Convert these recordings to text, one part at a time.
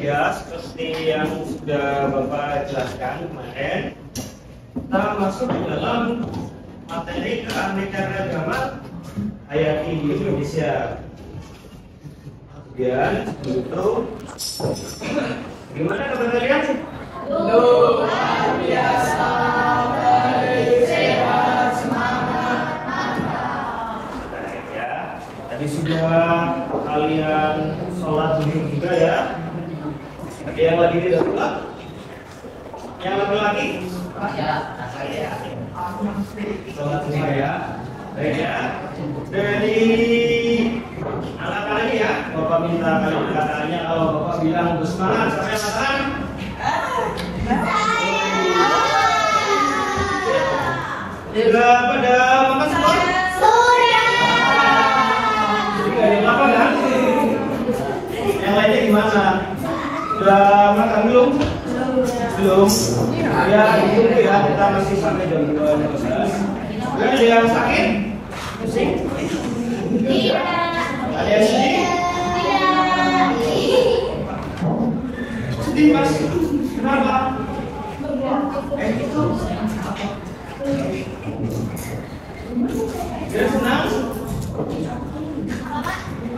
ya, seperti yang sudah Bapak jelaskan kemarin, kita masuk di dalam materi keanekaragaman hayati di Indonesia. Kemudian itu gimana kabar kalian? Luar biasa, baik, sehat, semangat, mantap. Baik ya. Tadi sudah kalian sholat zuhur juga ya. Ada yang lagi tidak sholat? Yang laki-laki? Saya. Sholat zuhur ya. Baik ya. Dari anak-anak ya, Bapak minta kalian katanya kalau Bapak bilang bersemangat sampai mataran. Sudah pada makan semua? Sudah. Jadi nggak ada yang lapar kan? Yang lainnya gimana? Sudah makan belum? Belum. Ya, itu ya kita masih sampai jam 2:12. Ada yang sakit? Pusing? Tidak. Ada yang sedih? Tidak. Sedih mas? Kenapa? Itu. Dia senang?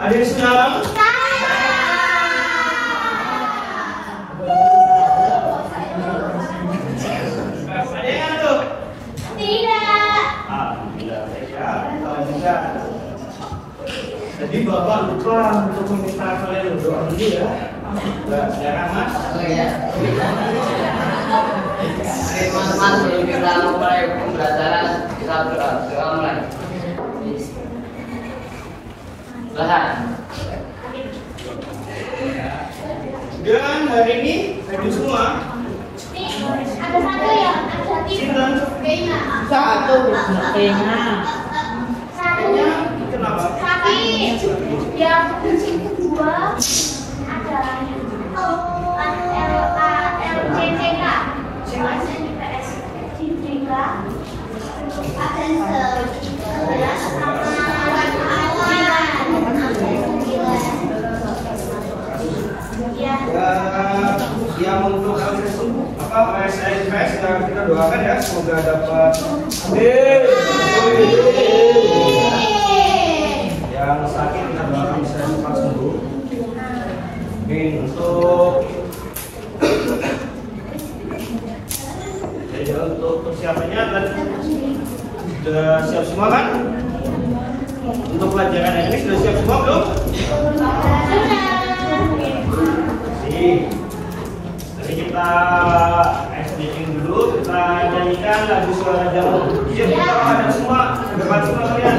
Ada yang senang? Ada yang ngantuk? Tidak. Alhamdulillah ya. Kalau bisa. Jadi Bapak lupa untuk meminta kalian berdoa dulu ya. Jangan mas. Teman-teman, sebelum kita mulai pembelajaran, kita berdoa mulai. Silahkan. Dan hari ini hadir semua. Ada satu ya, ada tiga. Satu. Satunya Kenapa? sakit. Yang kedua ada LCCK. Yang untuk PSIPS kita doakan ya, semoga dapat yang sakit kita doakan bisa cepat sembuh. Untuk persiapannya sudah siap semua kan? Untuk pelajaran ini sudah siap semua belum? Jadi kita SDing dulu, kita nyanyikan lagu Suara Jamu. Siap kita ada semua, depan semua kalian.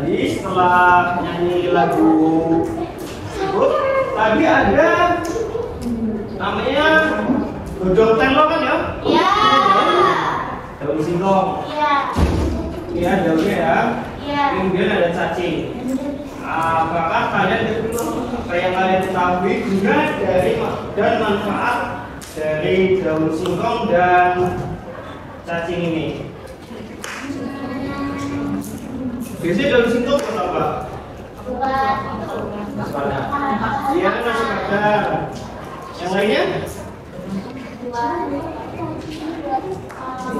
Jadi setelah nyanyi lagu Tadi ada namanya godong telo kan ya? Iya. Daun singkong. Iya. Iya daunnya ya. Iya. Kemudian ada cacing. Apakah kalian apa yang kalian ketahui guna dari dan manfaat dari daun singkong dan cacing ini? Biasanya daun singkong buat apa? Iya, nasi padang. Yang lainnya?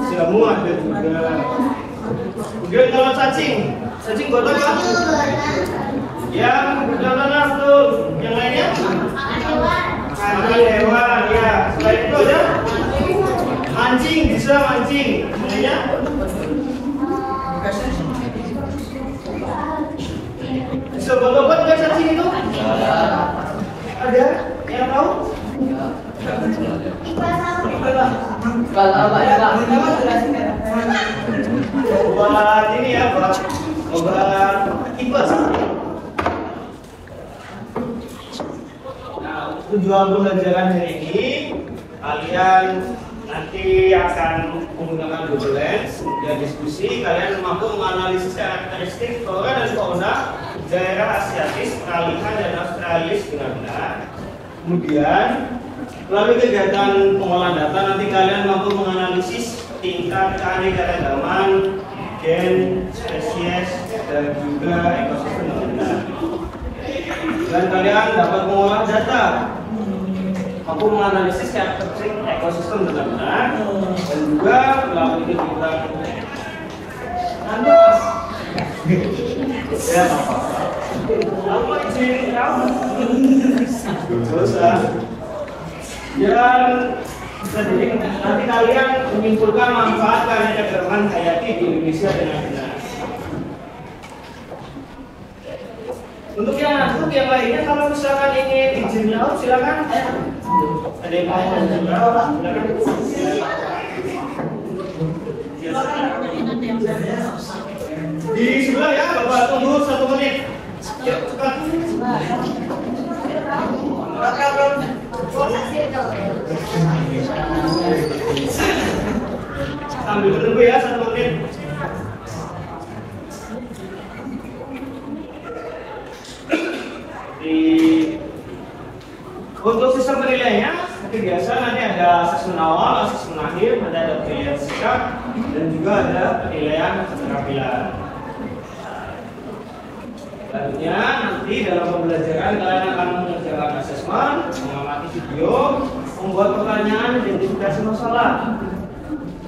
Jamu ada juga. Kemudian kalau cacing buat apa? Ya, benar tuh. Yang lainnya? Makan hewan, ya. Selain itu ada? Mancing, bisa mancing. Yang lainnya? Bisa buat obat nggak cacing itu? Ada? Yang tahu? Kalau apa ya Pak? Obat ini ya, obat tipes. Nah, tujuan pembelajaran hari ini kalian nanti akan menggunakan Google Lens dan diskusi. Kalian mampu menganalisis karakteristik flora dan fauna daerah asiatis, peralihan dan australis dengan benar. Kemudian melalui kegiatan pengolahan data nanti kalian mampu menganalisis tingkat keanekaragaman gen, spesies dan juga ekosistem dengan benar. Dan kalian dapat mengolah data, mampu menganalisis karakteristik ekosistem dengan benar, dan juga melalui kegiatan ya apa izin kamu dosa dan jadi nanti kalian menyimpulkan manfaat keanekaragaman hayati di Indonesia dengan benar. Untuk yang lainnya kalau misalkan ingin izin laut silakan. Ada yang mau di sebelah ya, Bapak tunggu 1 menit. Ya, cepat. Sambil menunggu ya 1 menit. Untuk sistem penilaiannya seperti biasa nanti ada asesmen awal, asesmen akhir, nanti ada penilaian sikap dan juga ada penilaian keterampilan. Selanjutnya nanti dalam pembelajaran kalian akan mengerjakan asesmen, mengamati video, membuat pertanyaan, identifikasi masalah,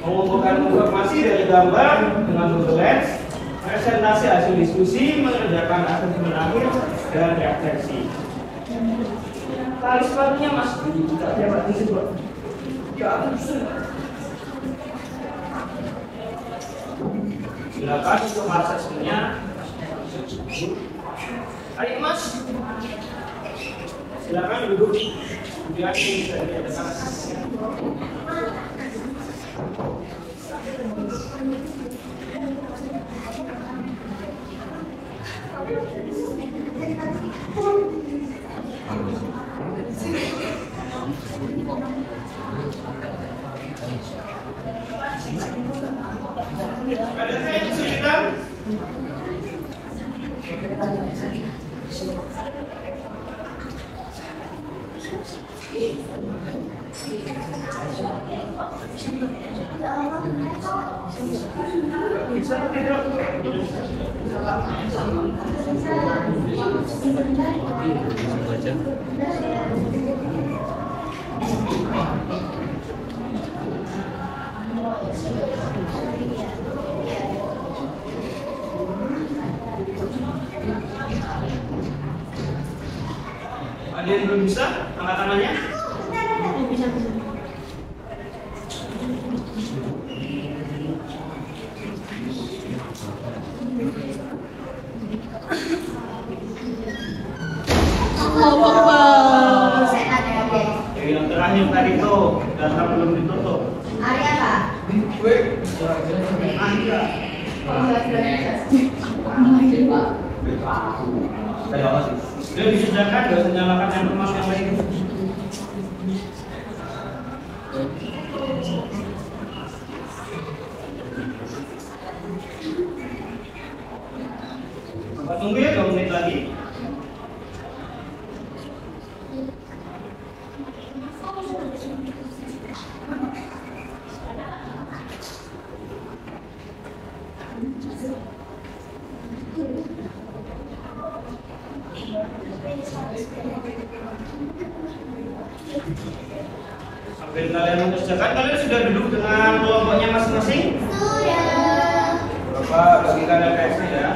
mengumpulkan informasi dari gambar dengan Google Lens, presentasi hasil diskusi, mengerjakan asesmen akhir dan refleksi. Tali sepatunya Mas, ya Pak, di situ. Ya, silakan untuk asesmennya. Ayo Mas, silakan duduk. Kemudian bisa diadakan asesmen. Ada saya yang kesulitan? Bisa tidak? Ada yang belum bisa? Angkat tangannya. Bisa. Yang terakhir tadi tuh data belum ditutup. Hari apa? Pak. Sudah disediakan, sudah menyalakan informasi yang lain. Bapak tunggu ya 2 menit lagi. Sampai kalian mengerjakan, kalian sudah duduk dengan kelompoknya masing-masing? Sudah. Bapak bagikan LPS-nya ya.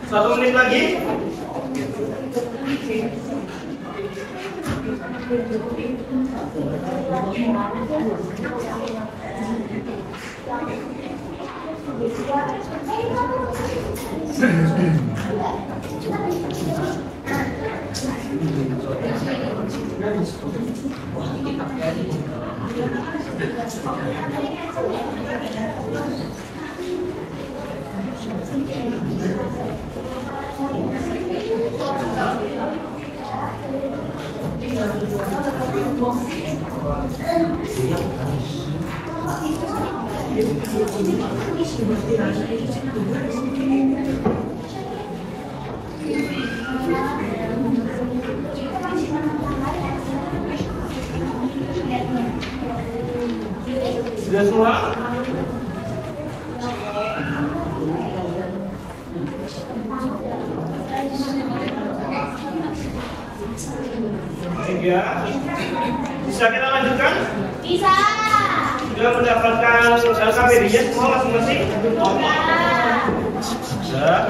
Satu menit lagi. Sudah semua? Ya. Bisa kita lanjutkan? Bisa. Sudah mendapatkan LKPD-nya semua masing-masing? Sudah.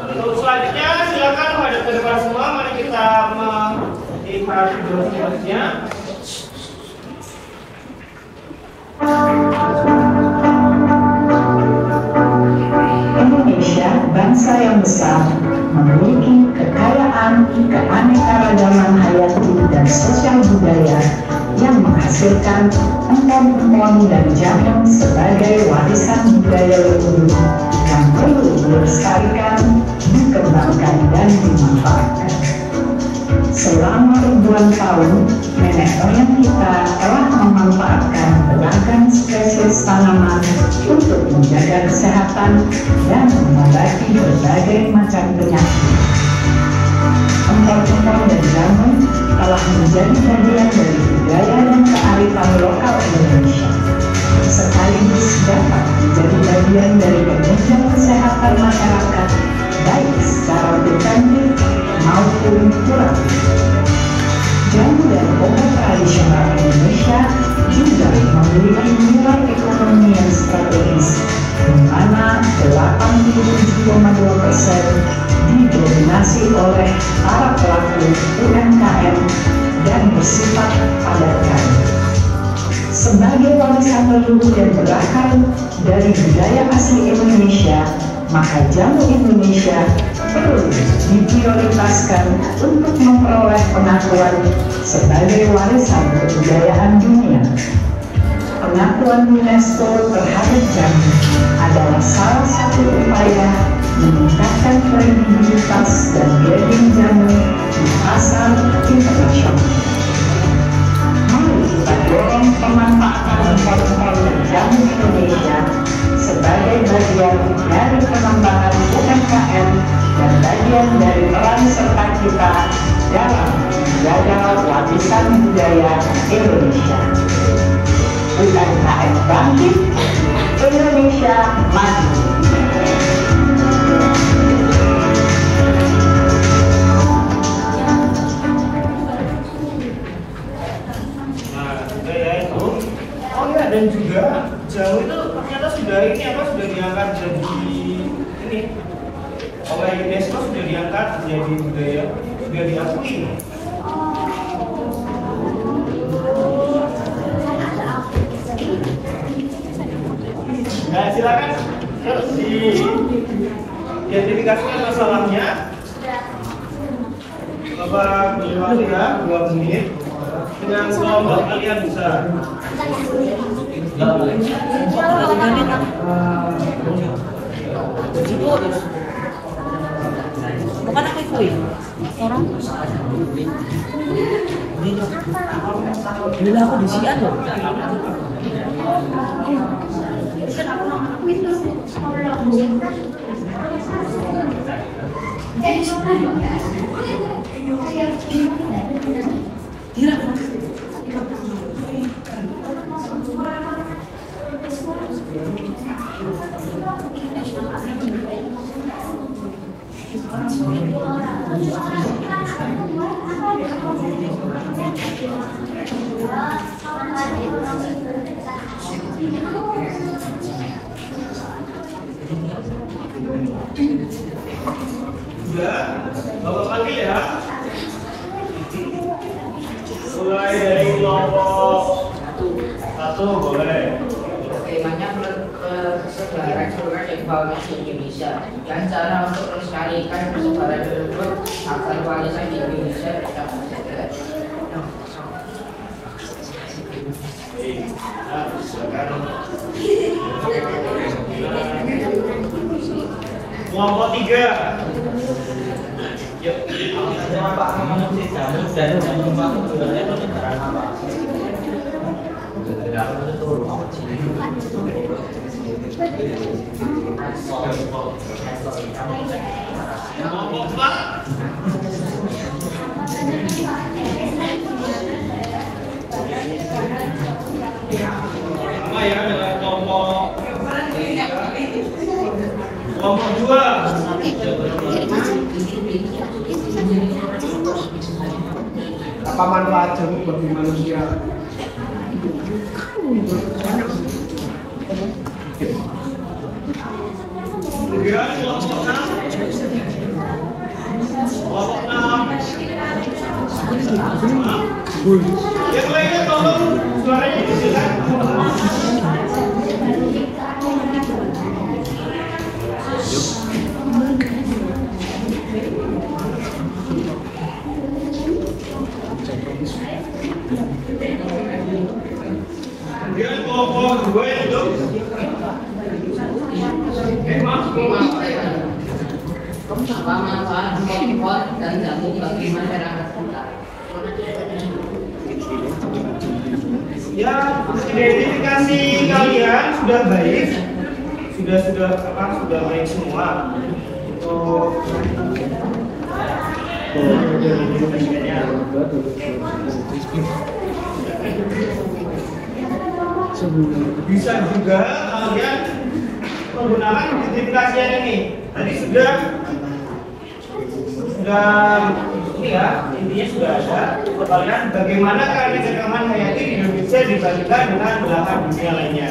Untuk selanjutnya silakan menghadap ke depan semua. Mari kita melihat video selanjutnya. Indonesia, bangsa yang besar, memiliki kekayaan, keanekaragaman hayati dan sosial budaya yang menghasilkan empon-empon dan jamu sebagai warisan budaya leluhur yang perlu dilestarikan, dikembangkan dan dimanfaatkan. Selama ribuan tahun, nenek moyang kita telah memanfaatkan beragam spesies tanaman untuk menjaga kesehatan dan mengobati berbagai macam penyakit. Empon-empon dan jamu telah menjadi bagian dari budaya dan kearifan lokal Indonesia, sekaligus dapat menjadi bagian dari penunjang kesehatan masyarakat, baik secara preventif maupun kuratif. Jamu dan obat tradisional Indonesia juga memiliki nilai ekonomi yang strategis, di mana 87,2% didominasi oleh para pelaku UMKM dan bersifat padat karya. Sebagai warisan leluhur yang berakar dari budaya asli Indonesia, maka jamu Indonesia perlu diprioritaskan untuk memperoleh pengakuan sebagai warisan kebudayaan dunia. Pengakuan UNESCO terhadap jamu adalah salah satu upaya meningkatkan kredibilitas dan branding jamu di pasar internasional. Mari kita dorong pemanfaatan empon-empon dan jamu Indonesia sebagai bagian dari pengembangan UMKM dan bagian dari peran serta kita dalam menjaga warisan budaya Indonesia. UMKM bangkit, Indonesia maju. Dan juga jauh itu ternyata sudah diangkat jadi ini oleh UNESCO, sudah diangkat menjadi budaya, sudah diakui. Nah, silakan harus diidentifikasikan masalahnya. Bapak beri waktu ya 2 menit. Dengan kelompok kalian bisa. Bukan aku itu orang. Bila aku disian loh. Sudah, Bapak panggil ya. Mulai dari kelompok 1 boleh. Temanya persebaran seluruh informasi Indonesia dan cara untuk melestarikan persebaran tersebut agar warisan di Indonesia tidak terjadi. Kelompok 3. Yuk. Kelompok 4. Sama ya dengan kelompok 2. Apa manfaat jeruk bagi manusia? Kemudian kelompok 6. Kelompok 6. Yang lainnya tolong suaranya disilakan. Kemudian kelompok 2 itu Apa manfaat pot dan jamu bagi masyarakat kita? ya, identifikasi kalian sudah baik, sudah baik semua. Bisa juga kalian menggunakan identifikasi yang ini. Tadi sudah ini ya, intinya sudah ada. Kalian bagaimana keanekaragaman hayati di Indonesia dibandingkan dengan belahan dunia lainnya.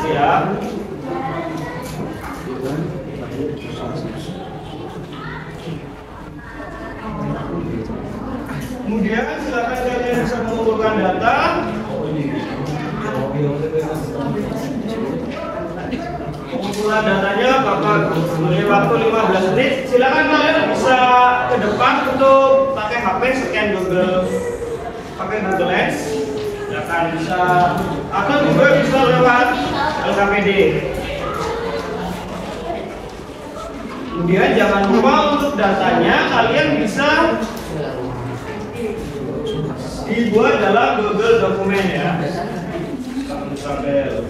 Ya. Kemudian silakan kalian bisa mengumpulkan data. Pengumpulan datanya Bapak beri waktu 15 menit. Silakan kalian bisa ke depan untuk pakai HP scan Google Lens. Silakan bisa, atau juga bisa lewat LKPD. Kemudian jangan lupa untuk datanya kalian bisa dibuat dalam Google Dokumen ya. Sambil.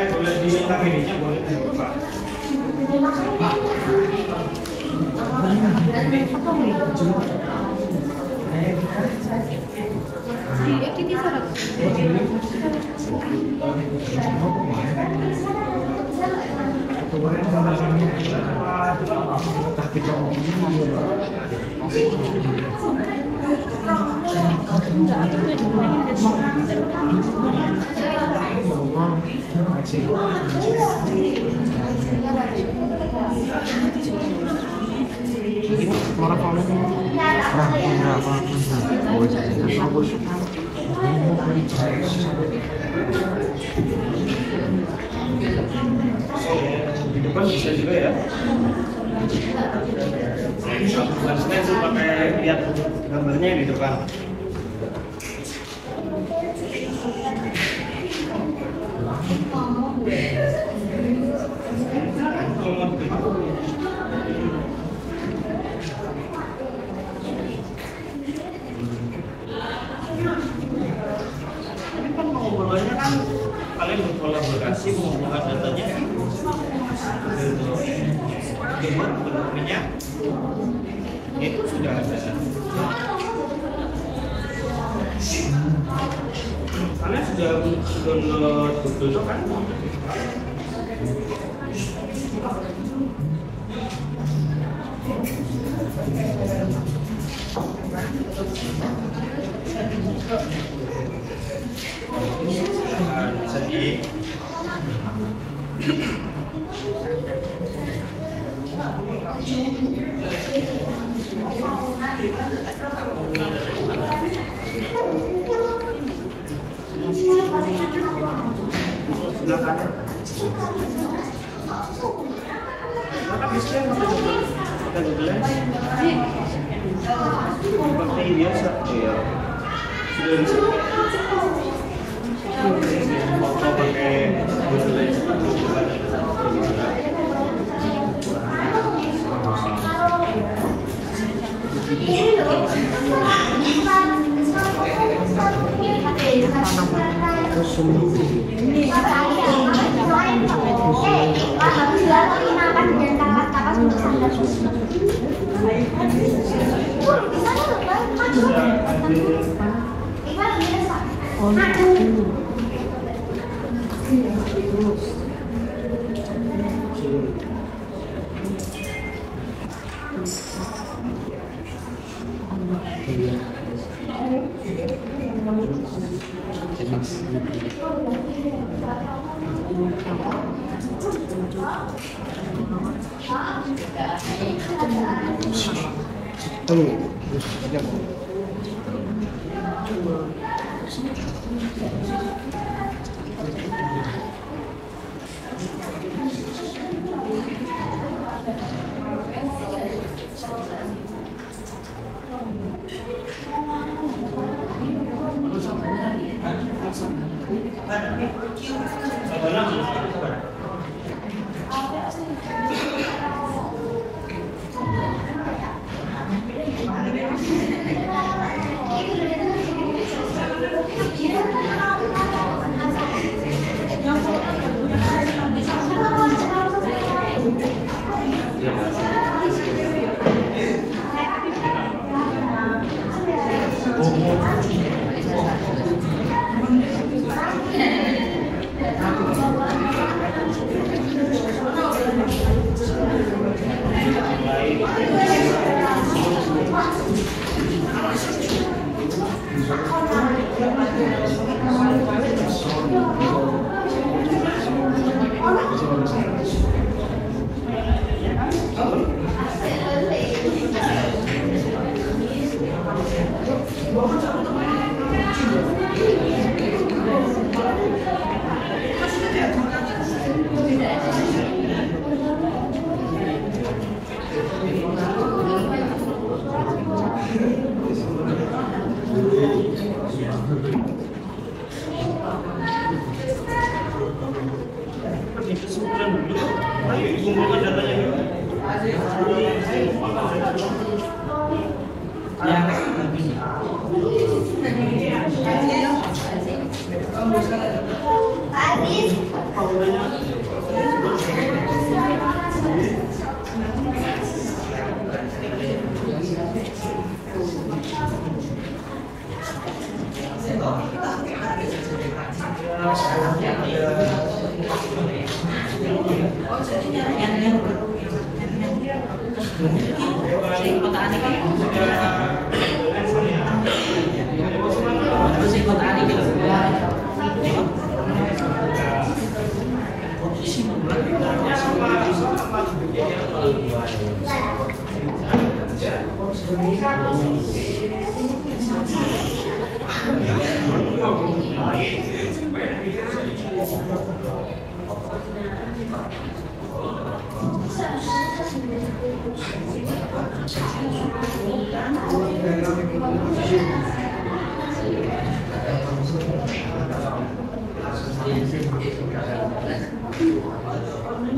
Boleh diminta ininya boleh Pak. Di depan bisa juga ya. Maksudnya itu pakai lihat gambarnya di depan. Ini kan pengumpulannya kan kalian berkolaborasi mengumpulkan datanya. Dengan bentuknya itu sudah ada. Kalian sudah download Google Doc kan? Bisa di seperti biasa ya. Sudah bisa. Mau pakai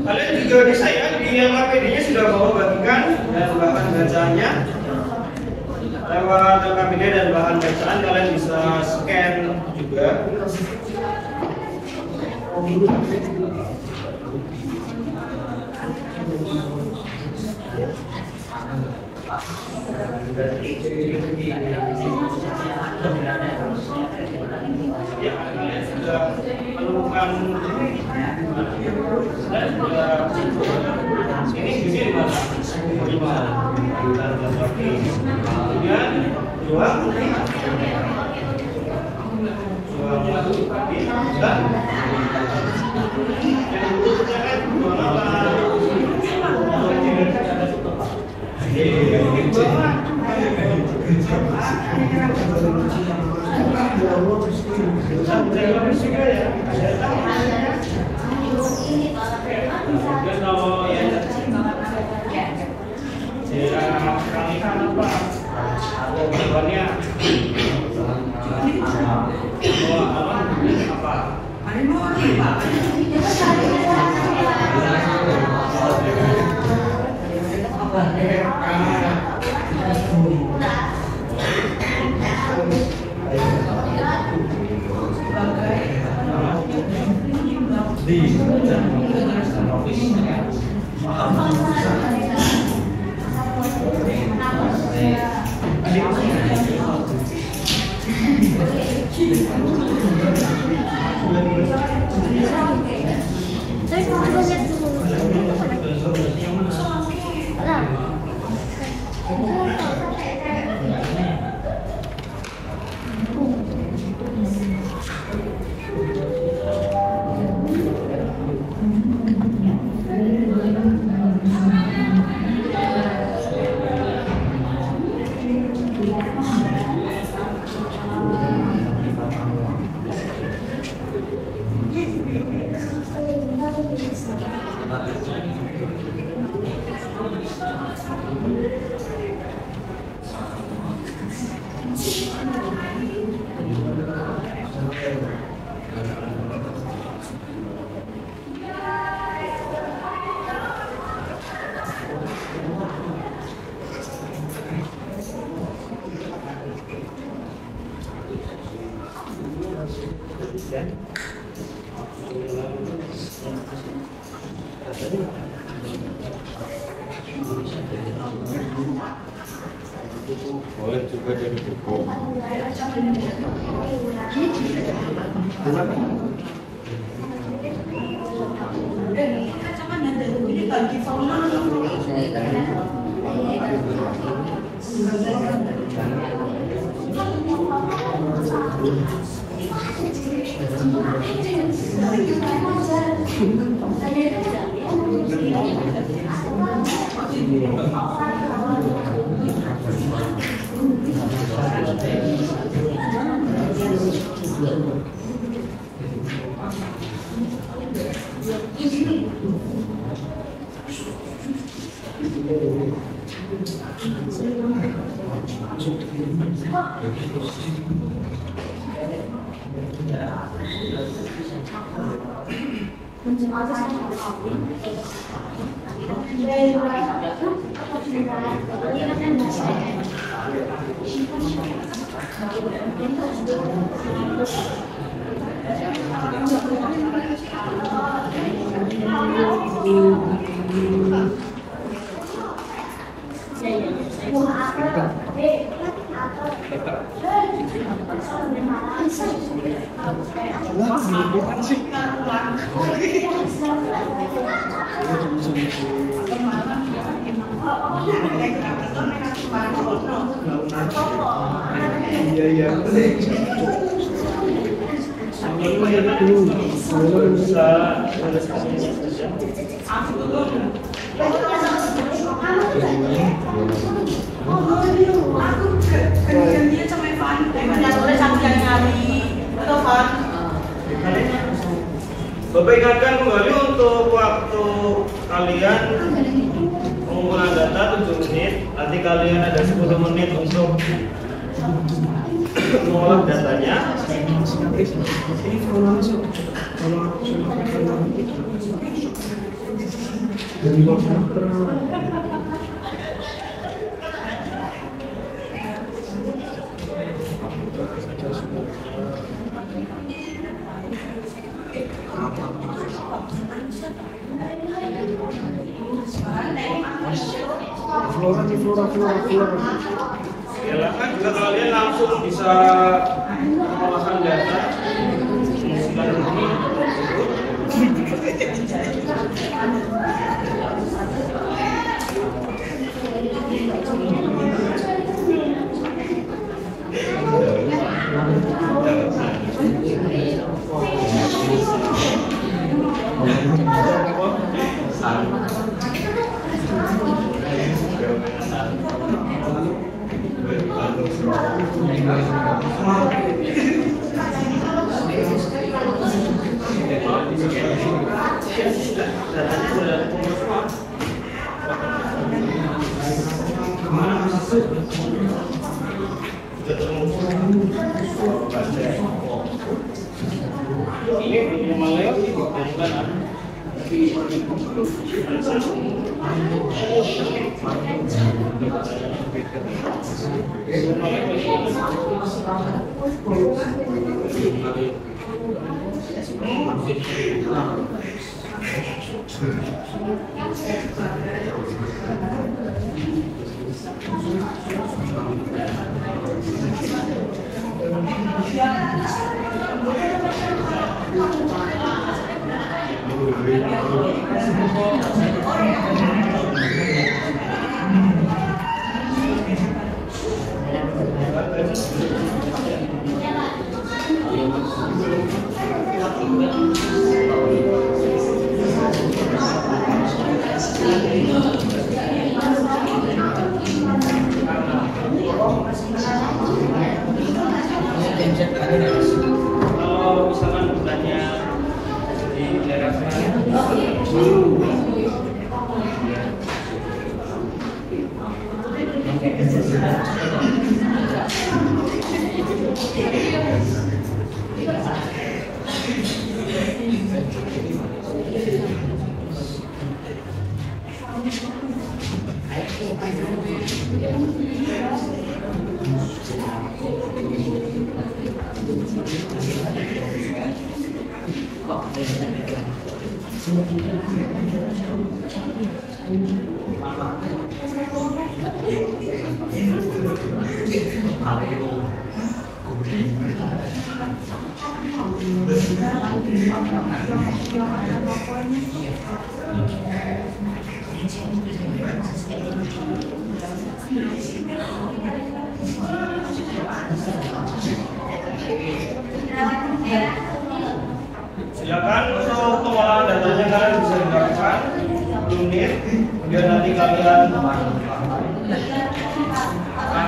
Kalian juga bisa ya, di LKPD-nya sudah bawa bagikan dan bahan bacaannya. Lewat LKPD dan bahan bacaan kalian bisa scan juga. Ya, kalian sudah menemukan dan ini di mana? Kemudian dua Boleh juga dari buku. Bapak ingatkan kembali untuk waktu kalian pengumpulan data 7 menit. Nanti kalian ada 10 menit untuk mengolah datanya. Silakan juga kalian langsung bisa mengolahkan data. Ini minimalnya bukan kalau misalkan bukannya di daerah silakan untuk pengolahan datanya kalian bisa dilakukan 10 menit, kemudian nanti kalian akan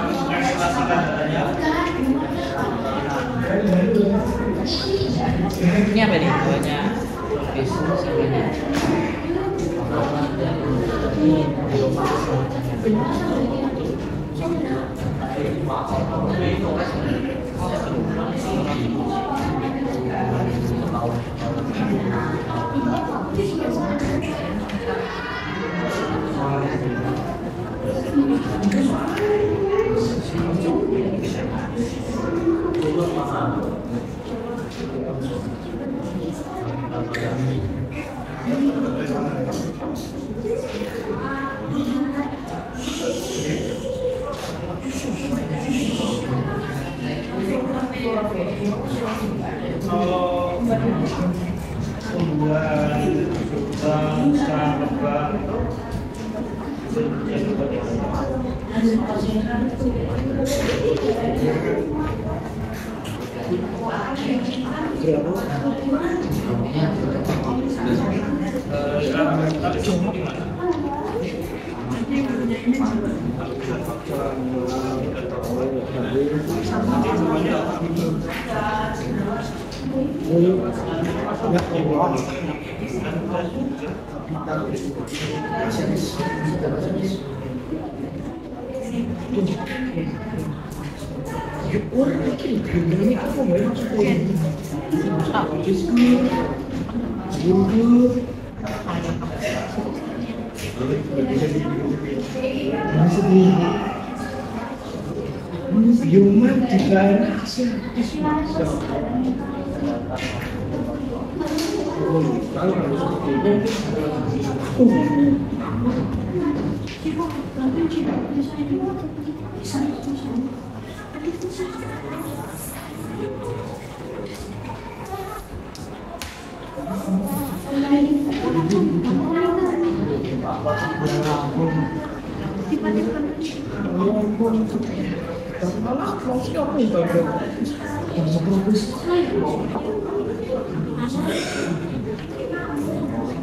mengeksplorasikan datanya. Ini apa nih? Banyak bisnis ini.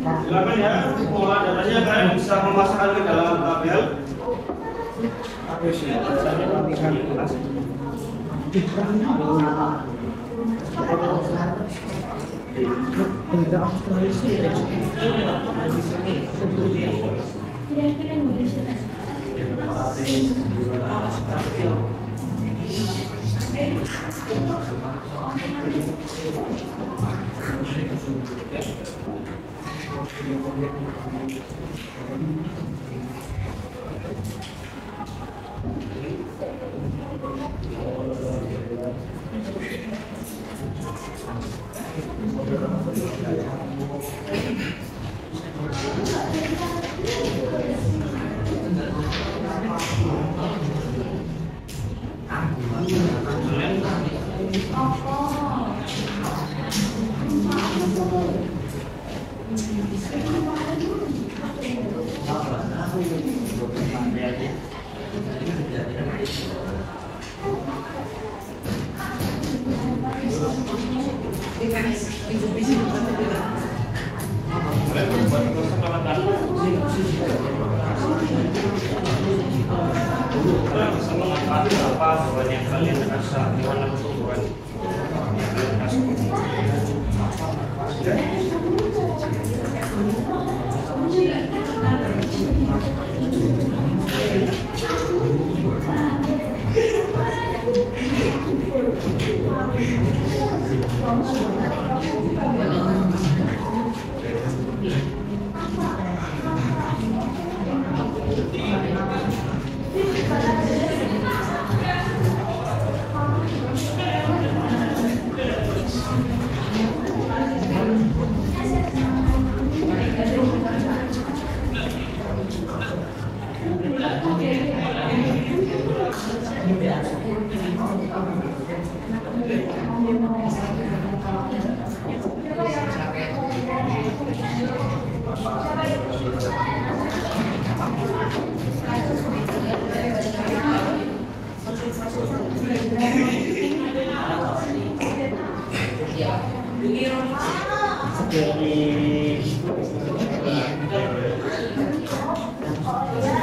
Silakan ya, pola datanya kalian bisa memasukkan ke dalam tabel.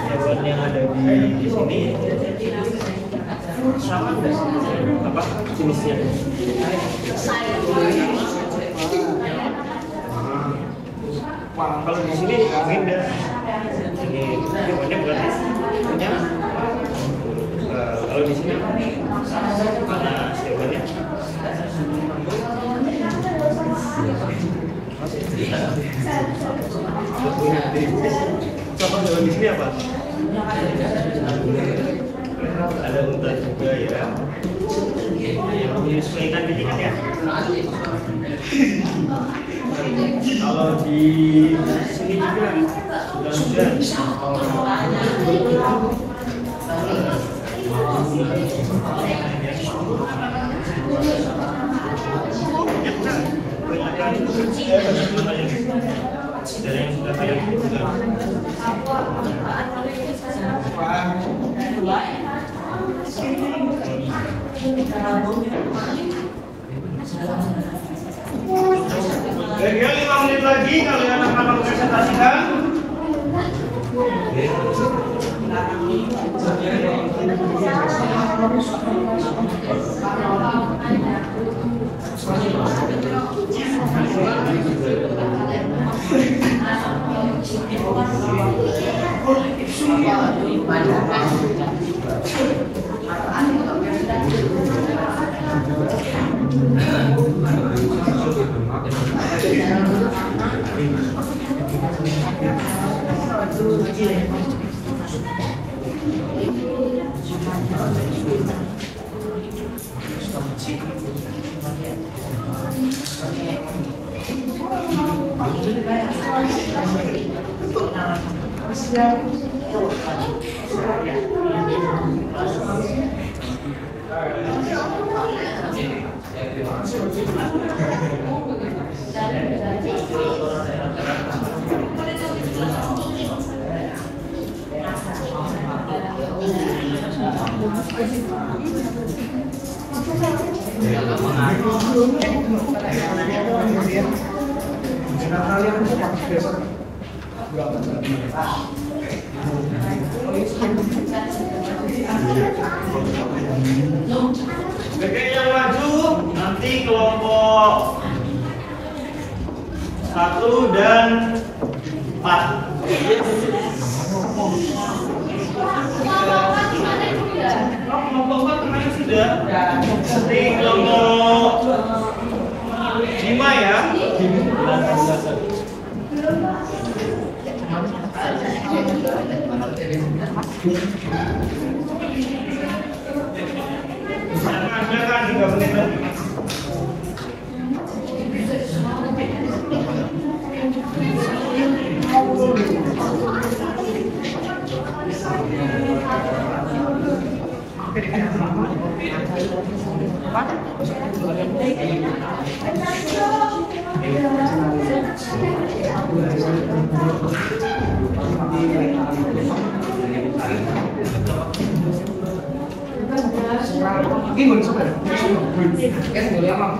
Hewan yang ada di sini sama nggak sih? Apa jenisnya? Kalau di sini beda. Ini hewannya berarti punya. Kalau di sini mana hewannya? Contoh hewan di sini apa? Menyesuaikan ketika ya. Kalau di sini juga sudah. Dari yang sudah kayak juga. Tinggal 5 menit lagi kalian akan mempresentasikan. Bagi yang maju nanti kelompok 1 dan 4. Kelompok 4 kemarin sudah. Nanti kelompok 5 ya. Silakan 3 menit lagi. Gimana sebenarnya? Kan boleh emang.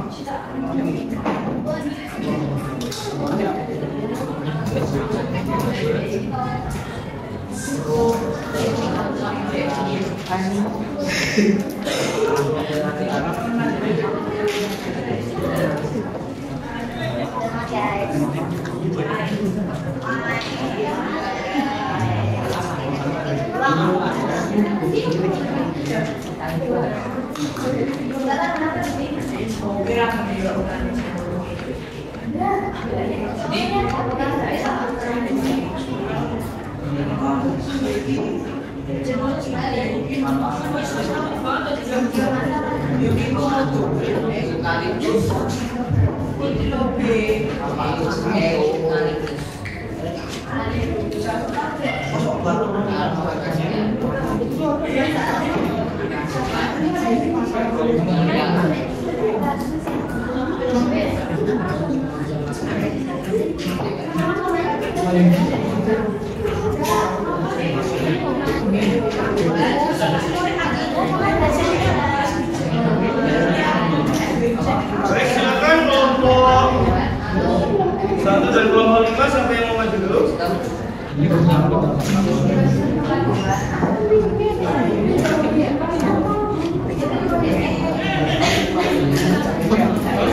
Baik, silakan kelompok 1 dan kelompok 5 sampai yang mau maju dulu.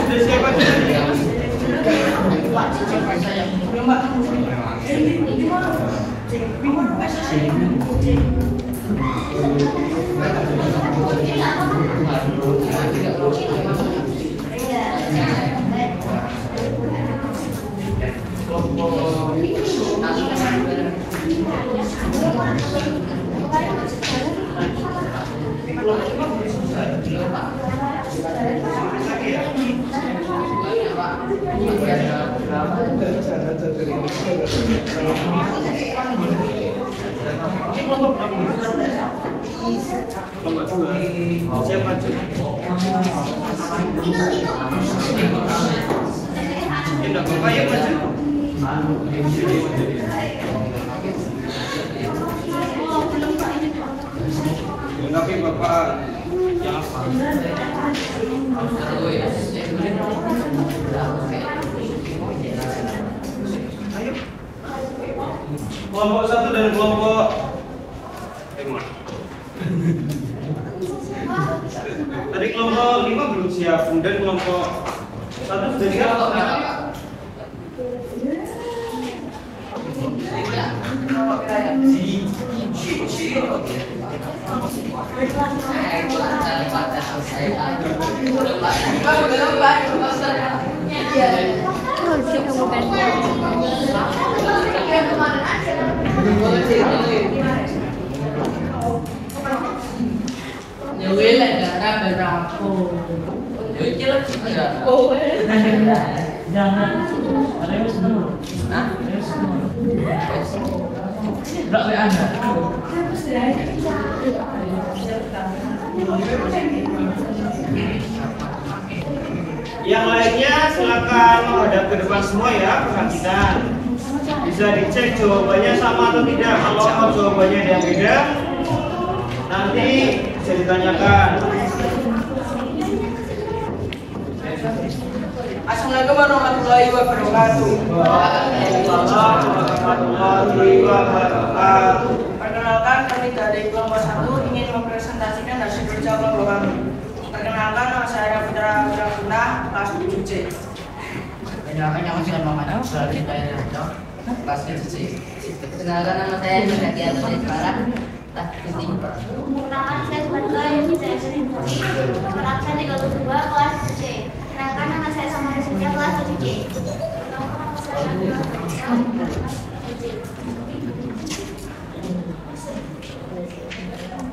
Sudah siapa? Siapa maju? Tidak apa ya maju. Tapi bapak yang apa? Ayo. Kelompok 1 dan kelompok 5. Tadi kelompok 5 belum siap, kemudian kelompok 1 sudah siap. Nyuwil negara berapa? Jangan. Reus dulu. Hah? Reus dulu. Enggak WA Anda. Yang lainnya silakan menghadap ke depan semua ya, perhatikan. Bisa dicek jawabannya sama atau tidak. Kalau jawabannya ada yang beda, nanti bisa ditanyakan. Assalamualaikum warahmatullahi wabarakatuh. Waalaikumsalam warahmatullahi wabarakatuh. Perkenalkan, kami dari kelompok 1 ingin mempresentasikan hasil kerja kelompok kami. Perkenalkan, nama saya Putra Guna, kelas 7C. Perkenalkan, nama saya Muhammad Abdul Hidayat, kelas 7C. Perkenalkan, nama saya Jogati Atau Sekarang, kelas 7C. Perkenalkan, saya Sebagai yang saya sering kelas 32 kelas 7C. Perkenalkan, nama saya Sama Resuja kelas 7C.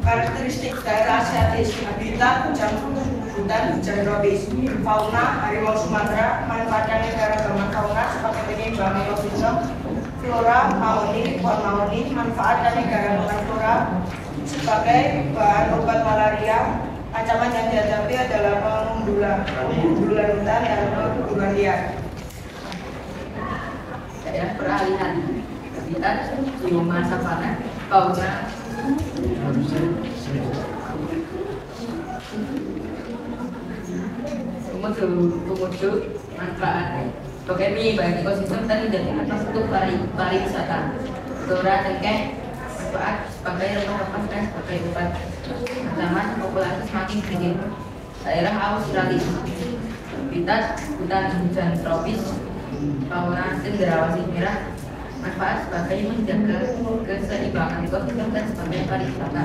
Karakteristik daerah asiatis, habitat hutan hujan tropis, fauna harimau Sumatera, manfaatkan negara gaman fauna sebagai penyeimbang ekosistem, flora mauni, manfaat dan negara gaman flora sebagai bahan obat malaria. Ancaman yang dihadapi adalah pengumpulan hutan dan perburuan liar. Daerah peralihan habitat bioma savana, fauna, komodo manfaat sebagai bagi ekosistem dan menjadi infrastruktur pariwisata. Flora cengkeh manfaat sebagai rumah lepas dan sebagai obat. Ancaman populasi semakin sedikit. Daerah Australia habitat hutan hujan tropis, fauna cendrawasih merah, manfaat sebagai menjaga keseimbangan ekosistem dan sebagai pariwisata.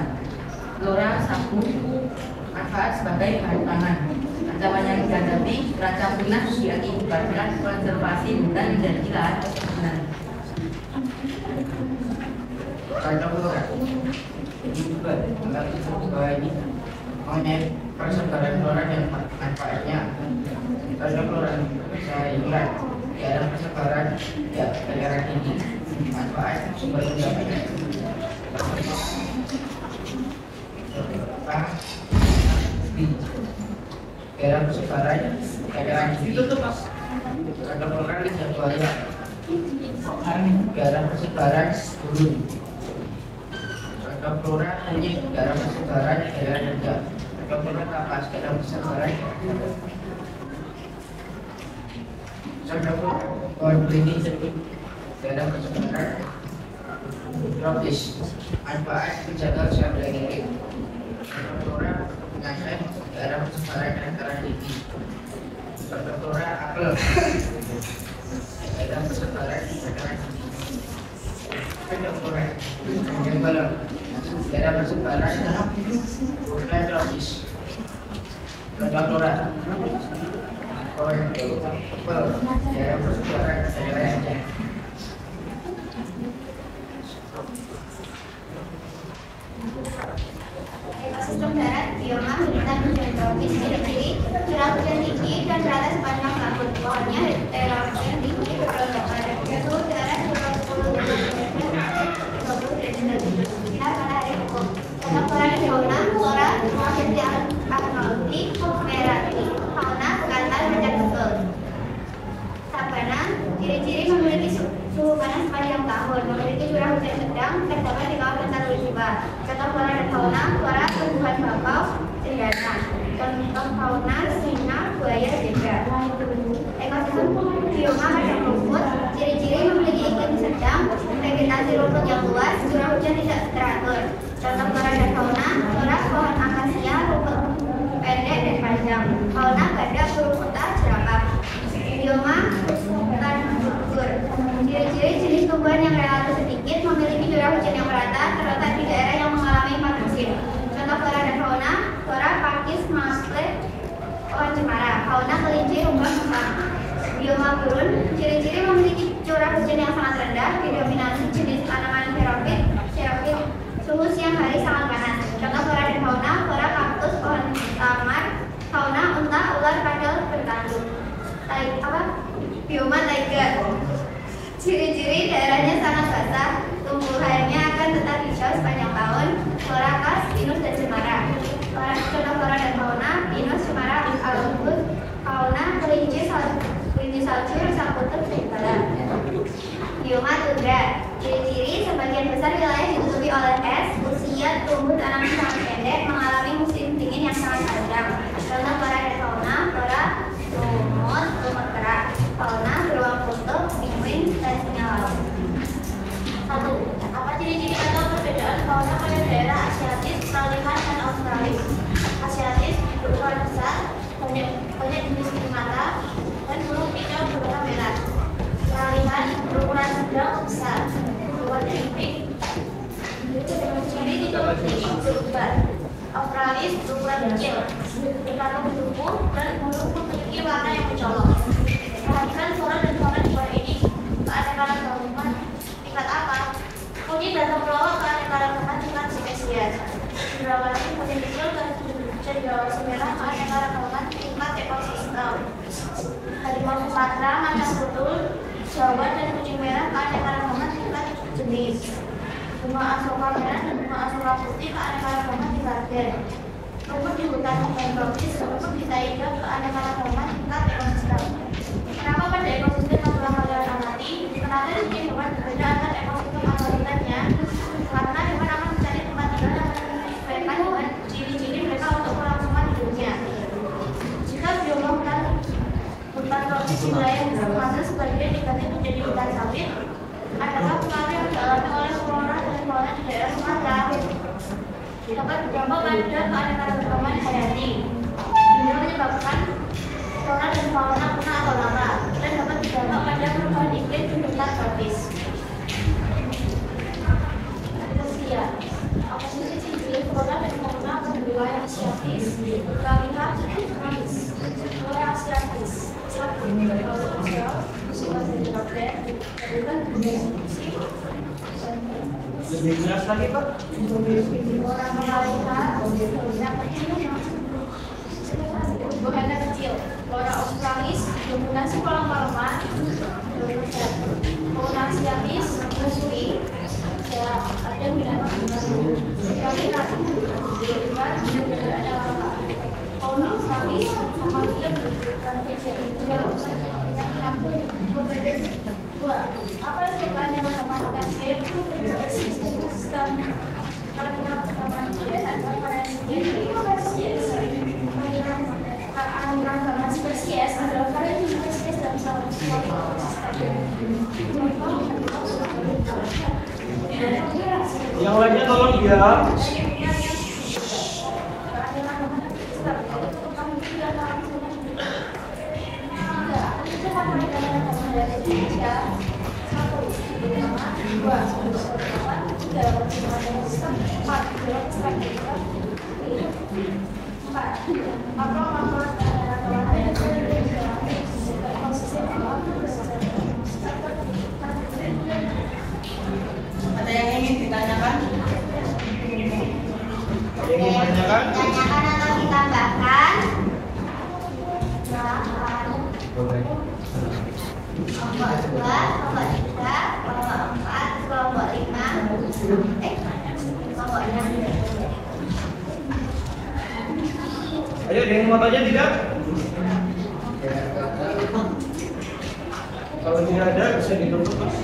Flora sapu, manfaat sebagai bahan pangan. Ancaman yang dihadapi terancam punah diakibatkan konservasi hutan menjadi lahan perkebunan. Contoh flora ini juga tentang bawah ini mengenai persebaran flora dan manfaatnya. Contoh flora saya ingat dalam persebaran daerah tinggi, manfaat sumber pendapatan. Daerah persebaran daerah tinggi, contoh flora di Jawa. Daerah persebaran gunung. Contoh flora hanya daerah persebaran daerah rendah. Contoh flora kapas daerah persebaran. Contoh flora ini daerah persebaran tropis. Manfaat menjaga kesehatan iklim. Contoh flora mengasah daerah persebaran daerah tinggi. Contoh flora apel. Daerah persebaran daerah tinggi. Contoh flora jembalan. Daerah persebaran daerah tropis. Contoh flora daerah persebaran daerah rendah. Ekosistem darat bioma hutan hujan tropis, ciri-ciri curah hujan tinggi dan rata sepanjang tahun. Pohonnya heterogen tinggi berlomba-lomba. Suhu udara 20 derajat 30 derajat. Sinar matahari hukum. Contoh flora dan fauna, flora Magentia arnoldi, merati, fauna Cantal dan betul. Sabana, ciri-ciri memiliki suhu panas sepanjang tahun, memiliki curah hujan sedang, terdapat di kawasan Katulistiwa. Contoh flora dan fauna, flora tumbuhan bakau, cendana. Contoh fauna, singa, buaya, zebra. Ekosistem bioma padang rumput, ciri-ciri memiliki iklim sedang, vegetasi rumput yang luas, curah hujan tidak teratur. Contoh flora dan fauna, flora pohon akasia, rumput pendek dan panjang. Fauna badak, burung unta, jerapah. Bioma hutan gugur. Ciri-ciri jenis tumbuhan yang relatif sedikit, memiliki curah hujan yang merata, terletak di daerah yang mengalami 4 musim. Contoh flora dan fauna, flora pakis, masle, pohon cemara. Fauna kelinci, rumbak, kembang. Bioma gurun, ciri-ciri memiliki curah hujan yang sangat rendah, didominasi jenis tanaman xerophyt, suhu siang hari sangat panas. Contoh flora dan fauna, flora kaktus, pohon tamar, fauna unta, ular, kadal, bertanduk. Bioma taiga, ciri-ciri daerahnya sangat basah, tumbuhannya akan tetap hijau sepanjang tahun. Flora khas, pinus dan cemara. Contoh flora dan fauna, pinus, cemara, alubus. Fauna kelinci salju, rusa kutub, dan bala. Bioma tundra, ciri-ciri sebagian besar wilayah ditutupi oleh es, usia tumbuh tanaman sangat pendek, mengalami musim dingin yang sangat panjang. Contoh flora dan fauna, flora lumut kera, fauna beruang kutub, penguin, dan singa laut. 1. Apa ciri-ciri atau perbedaan fauna pada daerah Asiatis, Australia, dan Australis? Asiatis berukuran besar, banyak jenis primata, dan burung kicau berwarna merah. Australia berukuran sedang besar, berwarna pink. Ciri tidak berubah. Australis berukuran kecil, berwarna bertubuh, dan bulu memiliki warna yang mencolok. Perhatikan flora dan fauna di bawah ini. Keanekaragaman tingkat apa? Kunci datang melawak keanekaragaman tingkat spesies. Cendrawasih kuning kecil dan cendrawasih merah keanekaragaman tingkat ekosistem. Harimau Sumatera, macan tutul, Jawa, dan kucing merah keanekaragaman tingkat jenis. Bunga asoka merah dan bunga asoka putih keanekaragaman tingkat gen. Rumput di hutan hutan tropis, rumput di taiga keanekaragaman tingkat ekosistem. Kenapa pada ekosistem yang telah kalian amati, kenapa setiap hewan berbeda antar ekosistem atau habitatnya? Karena hewan akan mencari tempat tinggal yang menyesuaikan dengan ciri-ciri mereka untuk kelangsungan hidupnya. Jika bioma hutan tropis di wilayah Sumatera sebagian diganti menjadi hutan sawit, adakah pengaruh yang dialami oleh flora dan fauna di daerah Sumatera? Dapat berdampak pada keanekaragaman hayati. Ini menyebabkan flora dan fauna punah atau langka, dan dapat berdampak pada perubahan iklim di hutan tropis. Asia. Apa saja ciri flora dan fauna pada wilayah Asiatis? Kita lihat wilayah Asiatis. Lebih jelas lagi Pak? Orang melihat bukannya kecil. Flora australis dominasi kolam palma, fauna asiatis menyusui, ada binatang fauna australis manusia berdasarkan apa sebenarnya mengatakan sistem spesies adalah variasi spesies dalam suatu Yang lainnya tolong ya. Ada yang ingin ditanyakan? Yang ingin ditanyakan? Tanyakan menambahkan kelompok 2, kelompok 3, kelompok 4, kelompok 5, kelompok 6. Ayo, dengan motonya tidak? Kalau tidak ada, bisa ditutup, Mas.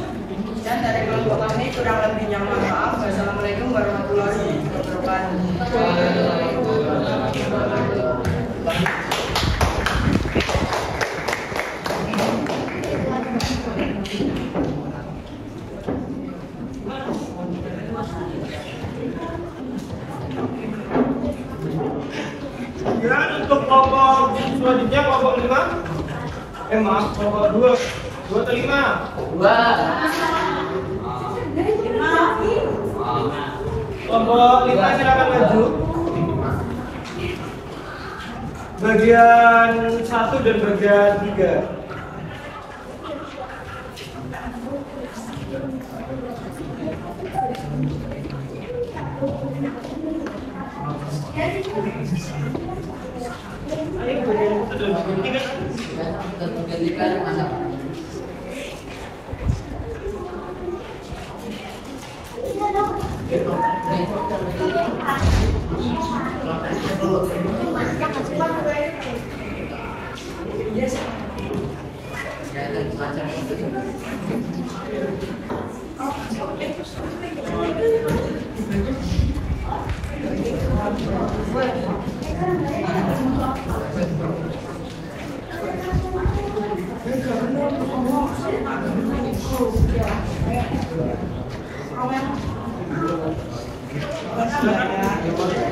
Dan dari kelompok kami kurang lebihnya mohon maaf. Wassalamualaikum warahmatullahi wabarakatuh. Ya, untuk kelompok selanjutnya kelompok 5. Maaf, kelompok 2. 2 atau 5? 2. Kelompok 5 silakan maju. Bagian 1 dan bagian 3.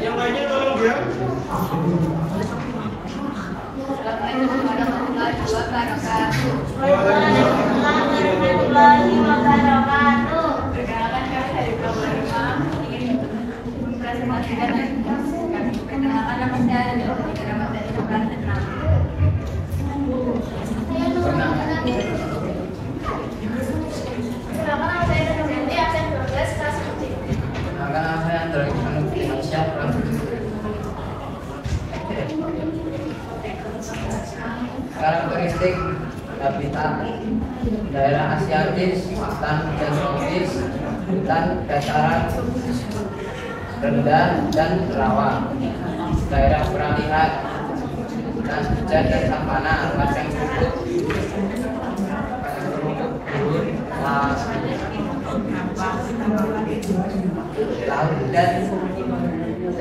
Yang lainnya tolong ya. Warahmatullahi wabarakatuh. Perkenalkan kami dari kelompok 5 ingin mempresentasikan perkenalkan nama saya dan juga nama saya Sokan Tenang. Perkenalkan nama saya Nurjati, absen 12 kelas 1. Perkenalkan nama saya Android Indonesia. Karakteristik habitat daerah asiatis, hutan dan tropis, hutan dataran rendah dan rawa, daerah peralihan, hutan hujan dan savana, ladang rumput, laut dan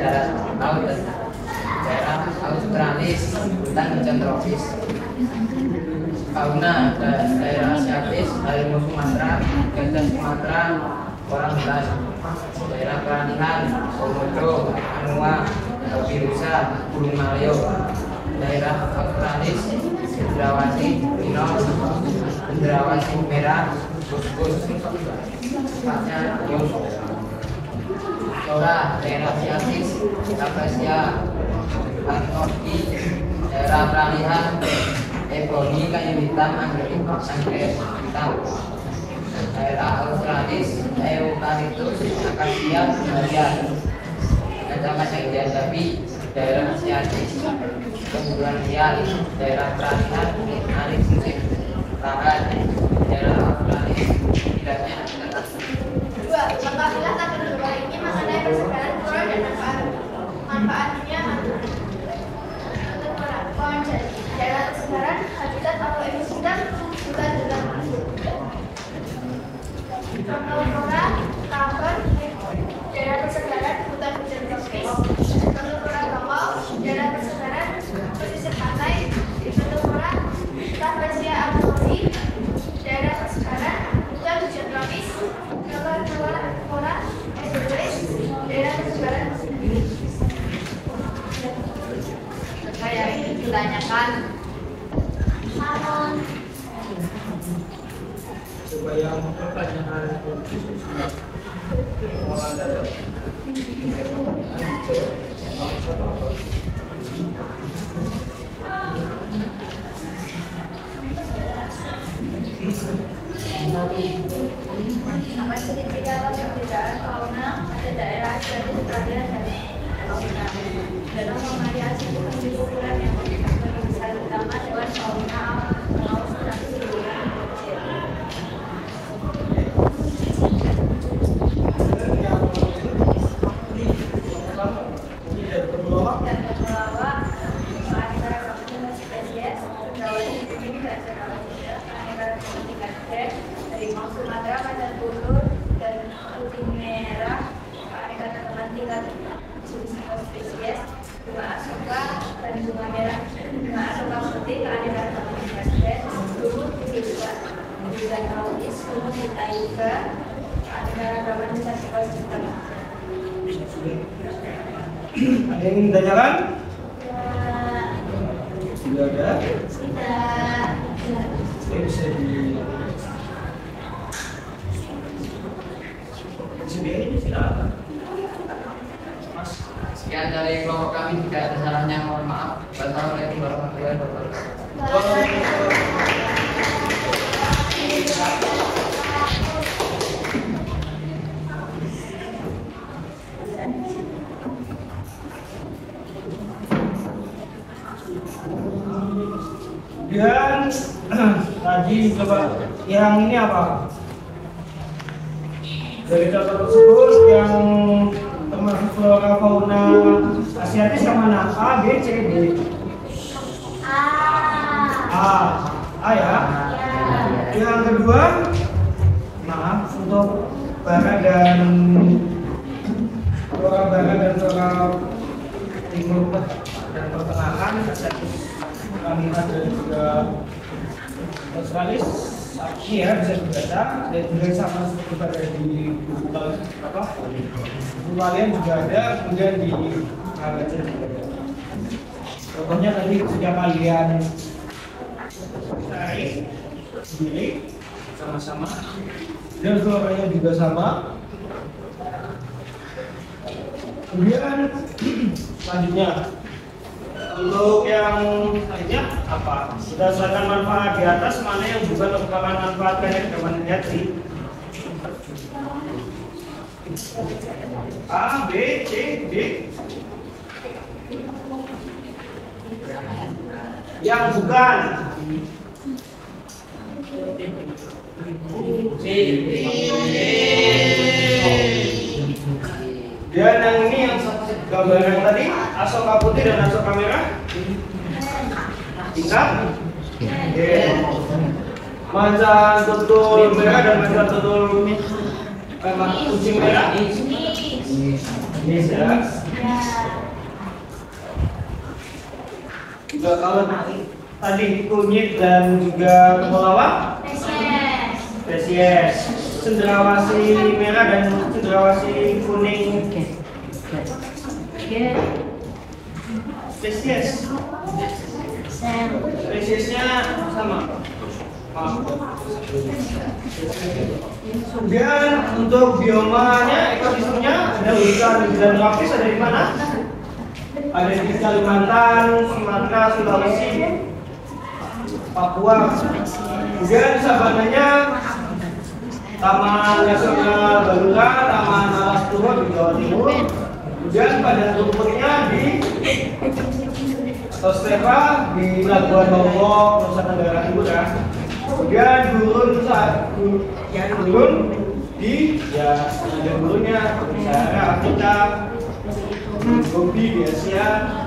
darat laut dan daerah australis, hutan hujan tropis. Fauna daerah asiatis, harimau Sumatera, gajah Sumatera, orang hutan, daerah peralihan, komodo, anua, birusa, burung maleo, daerah australis, cendrawasih, pinus, cendrawasih merah, buskus, pasnya yus, flora daerah asiatis, akasia, antorki, daerah peralihan, eboni, kayu hitam, anggrek hitam, daerah australis, eukaliptus, akasia, durian, kacang-kacang dihadapi, daerah asiatis, tumbuhan liar, daerah peralihan, arik musim lahan, daerah australis, tidaknya atas. 2. Lengkapilah tabel 2 ini mengenai persebaran flora dan manfaatnya. Poin daerah persebaran habitat atau ekosistem hutan dalam contoh flora karbon, daerah persebaran hutan hujan tropis. Contoh flora bangau, daerah persebaran pesisir pantai. Contoh flora Rafflesia ambrosii, daerah persebaran hutan hujan tropis. Contoh flora Edelweiss, daerah persebaran Saya ingin ditanyakan Supaya pertanyaan Nama segitiga perbedaan fauna ada daerah asiatis, peralihan dan fauna dalam variasi susunan yang besar utama Dewan Fauna Laut Sulawesi Selatan. Dan pembawa antara kampung spesies Sulawesi ini dan Sulawesi antara tingkat dari Sumatera, Macan Tutul dan putih merah keanekaragaman tingkat spesies bunga asoka dan bunga merah, bunga asoka putih keanekaragaman tingkat dulu juga dan autis kemudian kita juga keanekaragaman tingkat spesies. Ada yang ingin ditanyakan? Sudah ada? Sudah. Bisa ini silakan. Mas. Sekian dari kelompok kami, jika ada salahnya mohon maaf. Wassalamualaikum warahmatullahi wabarakatuh. Dan tadi coba yang ini apa? Dari contoh tersebut yang termasuk flora fauna asiatis yang mana? A, B, C, D. A ya. Yang kedua, maaf untuk barat dan flora barat dan flora timur dan pertengahan asiatis. Kami ada juga Australis, ini ya bisa dibaca dan juga sama seperti pada di Google apa? Kalian juga ada, kemudian di baca juga ada. Contohnya tadi ketika kalian cari sendiri sama-sama dan suaranya juga sama. Kemudian selanjutnya untuk yang lainnya apa? Berdasarkan manfaat di atas, mana yang juga merupakan manfaat keanekaragaman hayati? A, B, C, D. Yang bukan C. Dan yang ini yang gambaran tadi, asoka putih dan asoka merah. Tingkat macan tutul merah dan macan tutul kucing merah. Ini ya. Juga kalau tadi kunyit dan juga kelelawar spesies, cendrawasih merah dan cendrawasih kuning spesies. Spesiesnya sama. Kemudian untuk biomanya, ekosistemnya ada hutan dan tropis ada di mana? Ada di Kalimantan, Sumatera, Sulawesi, Papua. Kemudian savananya Taman Nasional Balura, Taman Alas Purwo di Jawa Timur. Kemudian pada rumputnya di Stepa di Labuan Bajo, Nusa Tenggara Timur ya. Kemudian gurun di ya ada gurunnya di Sahara Afrika, Gobi di Asia,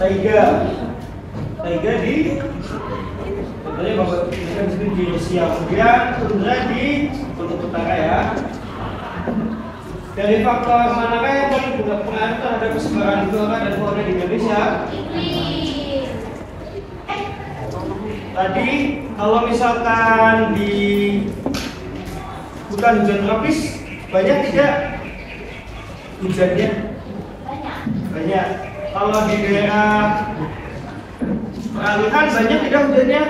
taiga di contohnya bapak bisa disebut di Rusia. Kemudian tundra di kutub utara ya. Dari faktor manakah yang paling berpengaruh terhadap kesebaran flora dan fauna di Indonesia? Tadi kalau misalkan di hutan hujan tropis banyak tidak hujannya? Banyak. Kalau di daerah peralihan banyak tidak hujannya?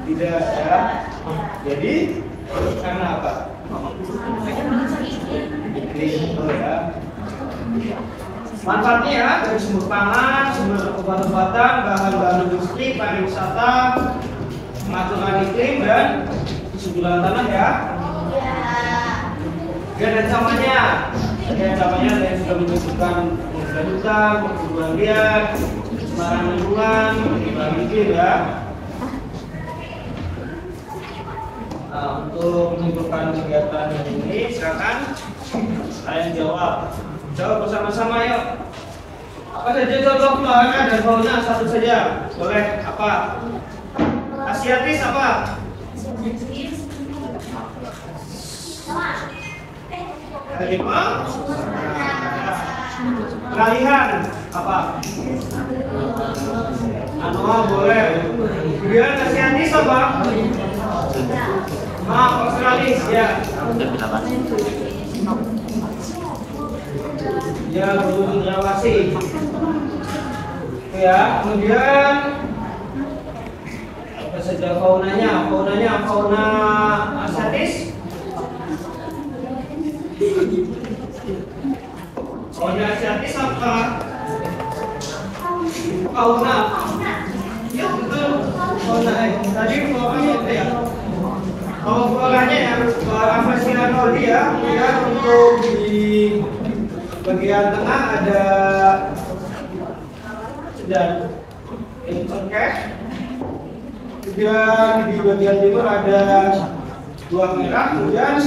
Tidak ya. Jadi karena apa? Iklim ya. Manfaatnya ya dari sumber pangan, sumber obat-obatan, bahan-bahan industri, pariwisata, pengaturan iklim dan kesuburan tanah ya. Dan ancamannya yang sudah menyebutkan keberlanjutan, pertumbuhan liar, pencemaran lingkungan, penyebab iklim ya. Nah, untuk menyimpulkan kegiatan ini, silakan kalian jawab. Jawab bersama-sama yuk. Apa saja contoh flora dan fauna? Satu saja. Boleh. Apa? Asiatis apa? Harimau? Peralihan apa? Anoa boleh. Kemudian asiatis apa? Australis ya. Ya, berhubung grawasi. Ya, kemudian apa saja faunanya? Fauna asiatis. Fauna asiatis apa? Fauna. Ya betul. Fauna. Tadi fauna apa ya? Kalau faunanya ya, Amphibian ya. Kemudian untuk di bagian tengah ada dan cengkeh. Kemudian di bagian timur ada buah merah. Kemudian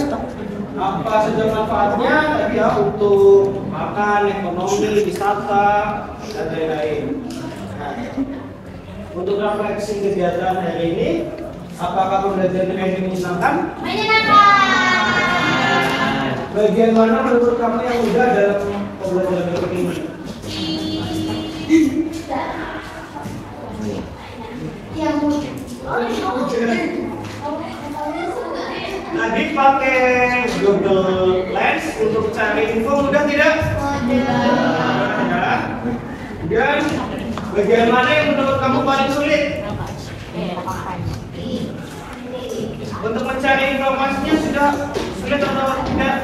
apa saja manfaatnya tadi ya, untuk makan, ekonomi, wisata, dan lain-lain. Nah, untuk refleksi kegiatan hari ini, apakah pembelajaran ini menyenangkan? Bagian mana menurut kamu yang mudah dalam pembelajaran berikut ini? Tadi pakai Google Lens untuk cari info mudah tidak? Mudah. Dan bagian mana yang menurut kamu paling sulit? Untuk mencari informasinya sudah sulit atau tidak?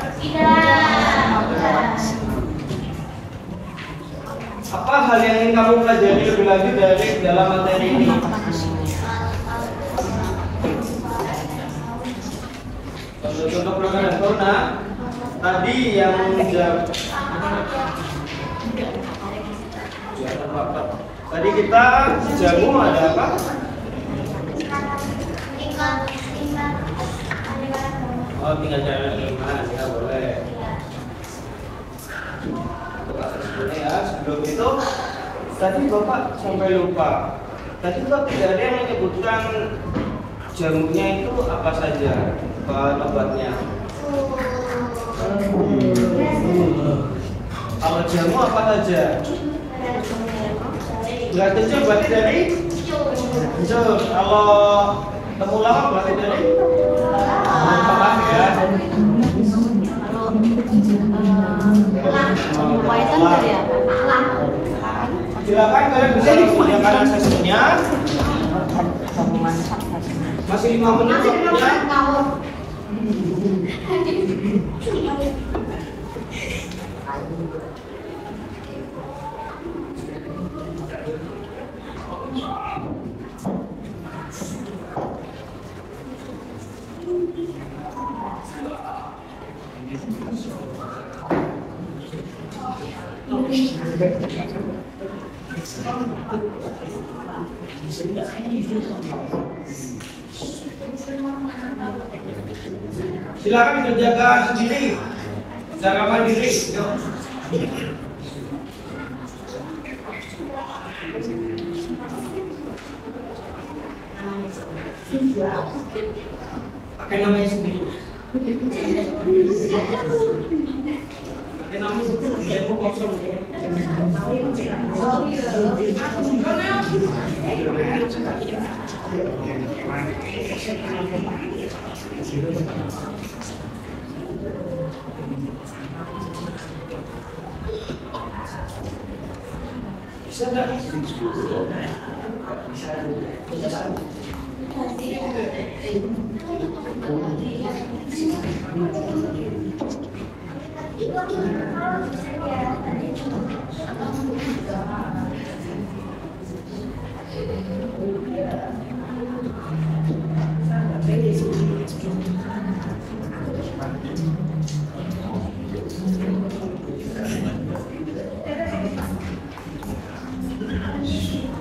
Apa hal yang ingin kamu pelajari lebih lanjut dari dalam materi ini? Contoh flora dan fauna tadi yang tadi kita jamu ada apa? Oh, tinggal jalan lingkungan ya boleh. Ya, sebelum itu tadi Bapak sampai lupa. Tadi Bapak tidak ada yang menyebutkan jamunya itu apa saja, obatnya. Kalau jamu apa saja? Berat kecil berarti dari kecil. Kalau temulawak berarti dari tengah ya. Silakan kalian bisa mengerjakan asesmennya. Masih 5 menit waktunya. Silakan dikerjakan sendiri secara mandiri. Pakai namanya sendiri. Pakai nama sendiri. Kosong. Bisa enggak?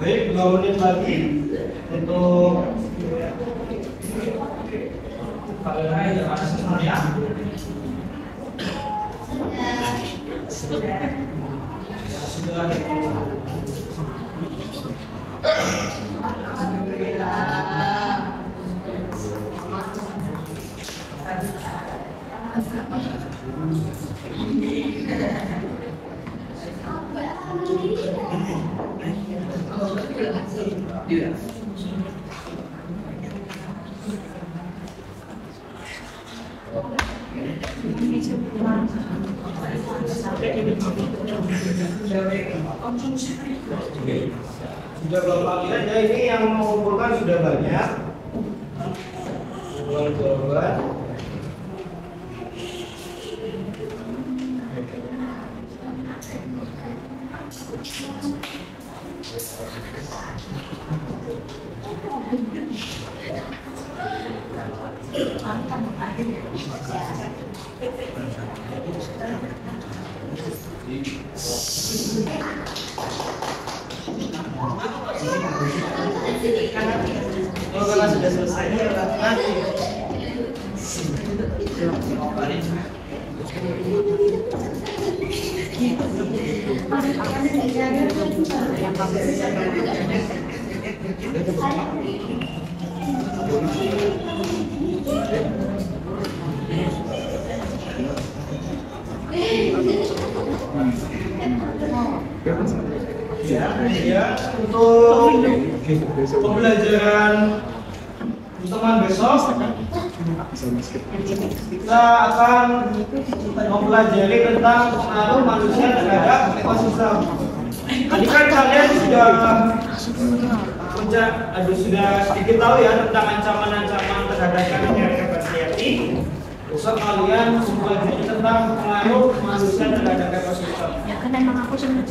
Baik, 2 menit lagi untuk kalian yang ada semuanya. Sudah. Sudah berapa kali aja ini yang mengumpulkan sudah banyak. Jawaban. Kalau sudah selesai nanti. Ya, untuk pembelajaran teman besok kita akan mempelajari tentang pengaruh manusia terhadap ekosistem. Tadi kan kalian sudah sedikit tahu ya tentang ancaman-ancaman terhadap biodiversity. Besok kalian mempelajari tentang pengaruh manusia terhadap ekosistem. Ya kan emang aku senang.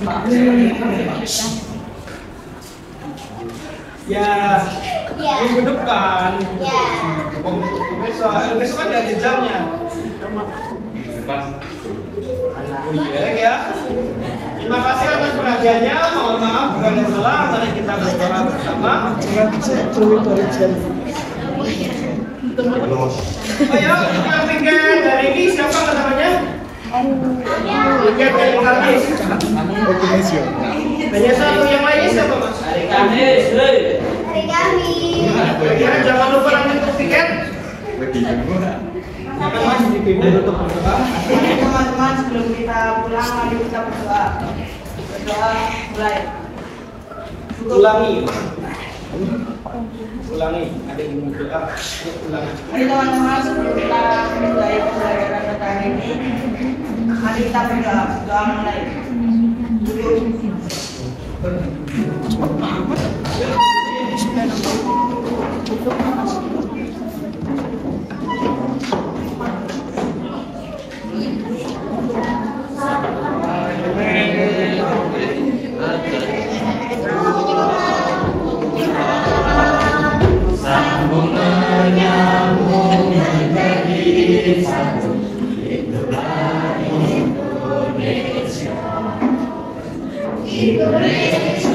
Ya, minggu depan. Besok kan ada jamnya. Ya. Terima kasih atas perhatiannya. Mohon maaf jika ada salah. Mari kita berdoa bersama. Oh ya, yang tiket dari ini siapa namanya? Tiket dari kami. Hanya satu yang lainnya siapa mas? Hari kami. Ya, jangan lupa ambil tiket. Jangan mas dipindah untuk berdoa. Teman-teman, sebelum kita pulang, mari kita berdoa. Berdoa mulai. Ulangi. Ada yang berdoa. Ulangi. Mari teman-teman, sebelum kita mulai pembelajaran pada hari ini, mari kita berdoa. Doa mulai. Sambung menyambung menjadi satu, itulah Indonesia.